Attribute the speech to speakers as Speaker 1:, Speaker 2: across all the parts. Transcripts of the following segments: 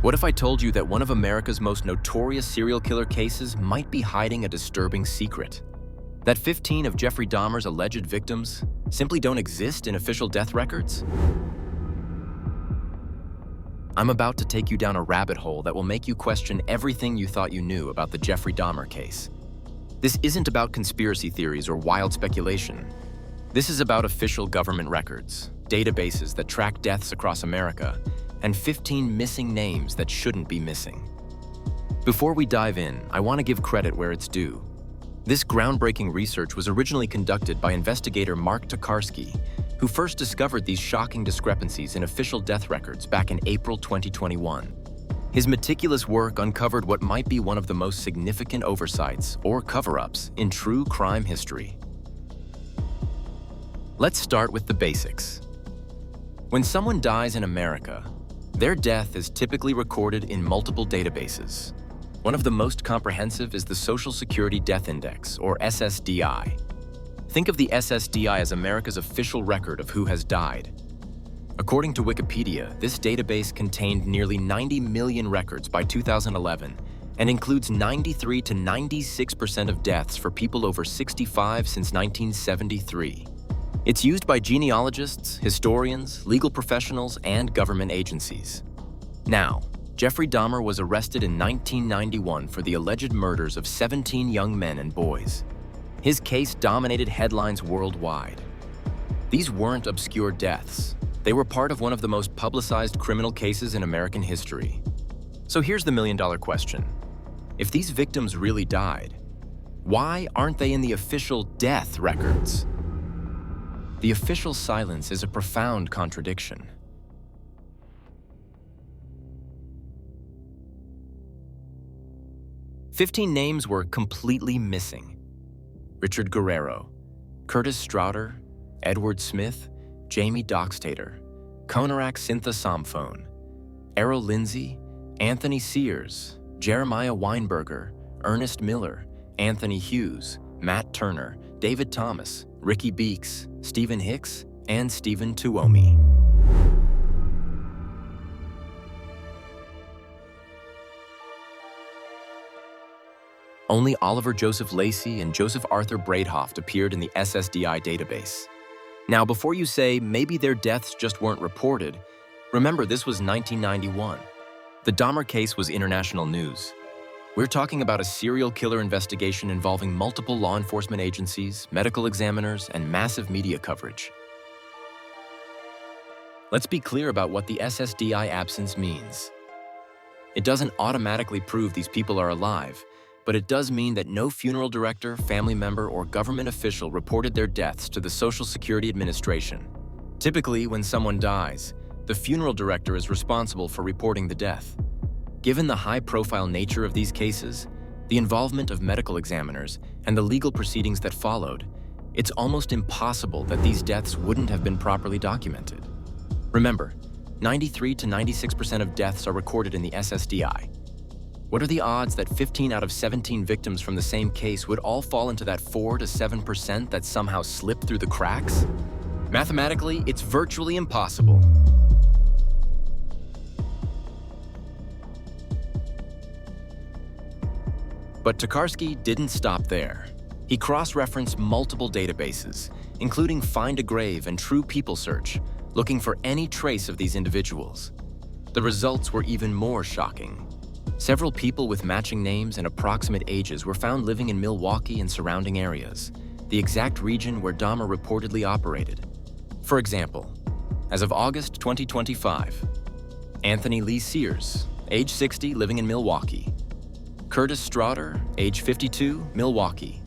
Speaker 1: What if I told you that one of America's most notorious serial killer cases might be hiding a disturbing secret? That 15 of Jeffrey Dahmer's alleged victims simply don't exist in official death records? I'm about to take you down a rabbit hole that will make you question everything you thought you knew about the Jeffrey Dahmer case. This isn't about conspiracy theories or wild speculation. This is about official government records, databases that track deaths across America, and 15 missing names that shouldn't be missing. Before we dive in, I want to give credit where it's due. This groundbreaking research was originally conducted by investigator Mark Tokarski, who first discovered these shocking discrepancies in official death records back in April 2021. His meticulous work uncovered what might be one of the most significant oversights or cover-ups in true crime history. Let's start with the basics. When someone dies in America, their death is typically recorded in multiple databases. One of the most comprehensive is the Social Security Death Index, or SSDI. Think of the SSDI as America's official record of who has died. According to Wikipedia, this database contained nearly 90 million records by 2011 and includes 93 to 96% of deaths for people over 65 since 1973. It's used by genealogists, historians, legal professionals, and government agencies. Now, Jeffrey Dahmer was arrested in 1991 for the alleged murders of 17 young men and boys. His case dominated headlines worldwide. These weren't obscure deaths. They were part of one of the most publicized criminal cases in American history. So here's the million-dollar question. If these victims really died, why aren't they in the official death records? The official silence is a profound contradiction. "15 names were completely missing. Richard Guerrero, Curtis Straughter, Edward Smith, Jamie Doxtator, Konarak Sintha Somphone, Errol Lindsay, Anthony Sears, Jeremiah Weinberger, Ernest Miller, Anthony Hughes, Matt Turner, David Thomas, Ricky Beeks, Stephen Hicks, and Stephen Tuomi." Only Oliver Joseph Lacey and Joseph Arthur Breithoft appeared in the SSDI database. Now, before you say maybe their deaths just weren't reported, remember this was 1991. The Dahmer case was international news. We're talking about a serial killer investigation involving multiple law enforcement agencies, medical examiners, and massive media coverage. Let's be clear about what the SSDI absence means. It doesn't automatically prove these people are alive, but it does mean that no funeral director, family member, or government official reported their deaths to the Social Security Administration. Typically, when someone dies, the funeral director is responsible for reporting the death. Given the high-profile nature of these cases, the involvement of medical examiners, and the legal proceedings that followed, it's almost impossible that these deaths wouldn't have been properly documented. Remember, 93 to 96% of deaths are recorded in the SSDI. What are the odds that 15 out of 17 victims from the same case would all fall into that 4 to 7% that somehow slipped through the cracks? Mathematically, it's virtually impossible. But Tokarski didn't stop there. He cross-referenced multiple databases, including Find a Grave and TruePeopleSearch, looking for any trace of these individuals. The results were even more shocking. Several people with matching names and approximate ages were found living in Milwaukee and surrounding areas, the exact region where Dahmer reportedly operated. For example, as of August 2025, Anthony Lee Sears, age 60, living in Milwaukee. Curtis Straughter, age 52, Milwaukee.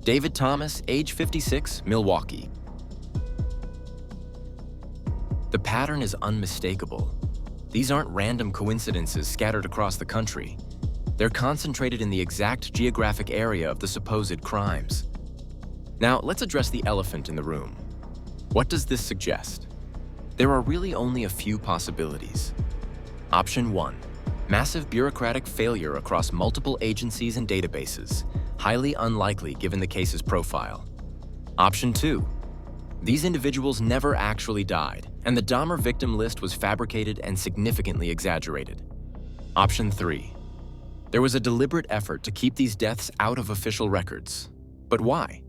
Speaker 1: David Thomas, age 56, Milwaukee. The pattern is unmistakable. These aren't random coincidences scattered across the country. They're concentrated in the exact geographic area of the supposed crimes. Now, let's address the elephant in the room. What does this suggest? There are really only a few possibilities. Option 1. Massive bureaucratic failure across multiple agencies and databases, highly unlikely given the case's profile. Option 2. These individuals never actually died, and the Dahmer victim list was fabricated and significantly exaggerated. Option 3. There was a deliberate effort to keep these deaths out of official records. But why?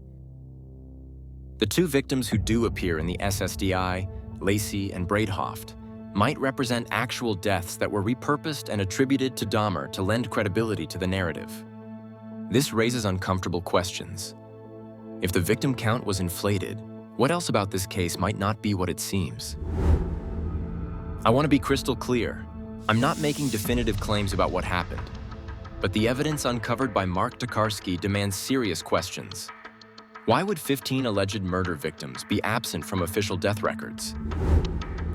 Speaker 1: The two victims who do appear in the SSDI, Lacey and Braidhoft, might represent actual deaths that were repurposed and attributed to Dahmer to lend credibility to the narrative. This raises uncomfortable questions. If the victim count was inflated, what else about this case might not be what it seems? I want to be crystal clear. I'm not making definitive claims about what happened, but the evidence uncovered by Mark Tokarski demands serious questions. Why would 15 alleged murder victims be absent from official death records?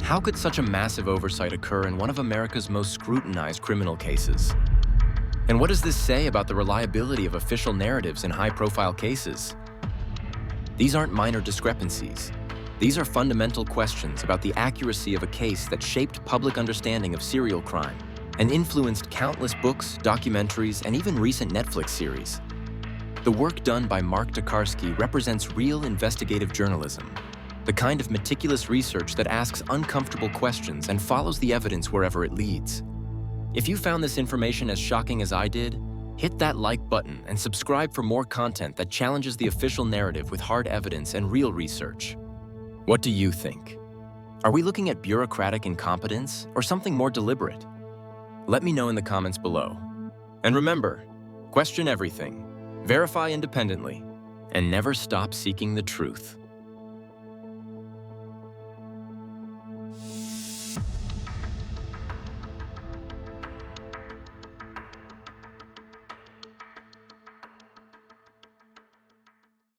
Speaker 1: How could such a massive oversight occur in one of America's most scrutinized criminal cases? And what does this say about the reliability of official narratives in high-profile cases? These aren't minor discrepancies. These are fundamental questions about the accuracy of a case that shaped public understanding of serial crime and influenced countless books, documentaries, and even recent Netflix series. The work done by Mark Tokarski represents real investigative journalism, the kind of meticulous research that asks uncomfortable questions and follows the evidence wherever it leads. If you found this information as shocking as I did, hit that like button and subscribe for more content that challenges the official narrative with hard evidence and real research. What do you think? Are we looking at bureaucratic incompetence or something more deliberate? Let me know in the comments below. And remember, question everything, verify independently, and never stop seeking the truth.